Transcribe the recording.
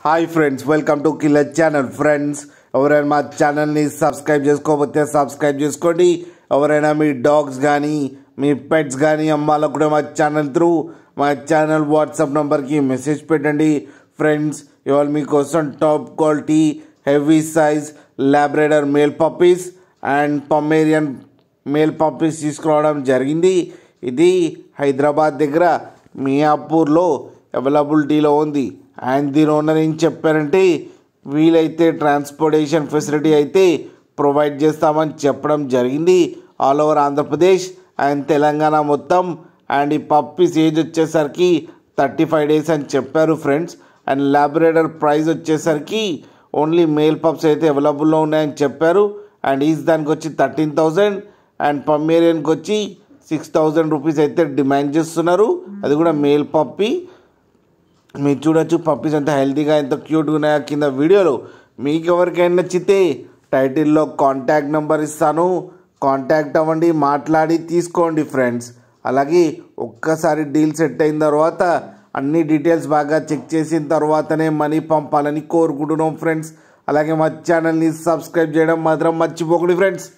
Hi friends, welcome to killer channel. Friends, ఎవరైనా మా ఛానల్ని సబ్స్క్రైబ్ చేసుకోకపోతే సబ్స్క్రైబ్ చేసుకోండి. ఎవరైనా మీ డాగ్స్ కానీ మీ పెట్స్ కానీ అమ్మాలనుకుంటే మా ఛానల్ త్రూ మా ఛానల్ వాట్సాప్ నెంబర్కి మెసేజ్ పెట్టండి. ఫ్రెండ్స్, ఇవాళ మీకోసం top quality heavy size labrador male puppies and pomeranian male puppies తీసుకురావడం జరిగింది. ఇది హైదరాబాద్ దగ్గర మియాపూర్లో అవైలబిలిటీలో ఉంది. అండ్ దీని ఓనర్ ఏం చెప్పారంటే, వీలైతే ట్రాన్స్పోర్టేషన్ ఫెసిలిటీ అయితే ప్రొవైడ్ చేస్తామని చెప్పడం జరిగింది. All over Andhra Pradesh and Telangana మొత్తం. అండ్ ఈ పప్పీస్ ఏజ్ వచ్చేసరికి 35 days అని చెప్పారు ఫ్రెండ్స్. అండ్ లాబ్రాడర్ ప్రైస్ వచ్చేసరికి ఓన్లీ మేల్ పప్స్ అయితే అవైలబుల్లో ఉన్నాయని చెప్పారు. అండ్ ఈజ్ దానికి వచ్చి 13,000 అండ్ పొమేరియన్కి వచ్చి 6,000 రూపీస్ అయితే డిమాండ్ చేస్తున్నారు. అది కూడా మేల్ పప్పీ. మీరు చూడొచ్చు పప్పీస్ ఎంత హెల్తీగా ఎంత క్యూట్గా ఉన్నాయో కింద వీడియోలో. మీకు ఎవరికైనా నచ్చితే టైటిల్లో కాంటాక్ట్ నెంబర్ ఇస్తాను, కాంటాక్ట్ అవ్వండి, మాట్లాడి తీసుకోండి ఫ్రెండ్స్. అలాగే ఒక్కసారి డీల్ సెట్ అయిన తర్వాత అన్ని డీటెయిల్స్ బాగా చెక్ చేసిన తర్వాతనే మనీ పంపాలని కోరుకుంటున్నాం ఫ్రెండ్స్. అలాగే మా ఛానల్ని సబ్స్క్రైబ్ చేయడం మాత్రం మర్చిపోకండి ఫ్రెండ్స్.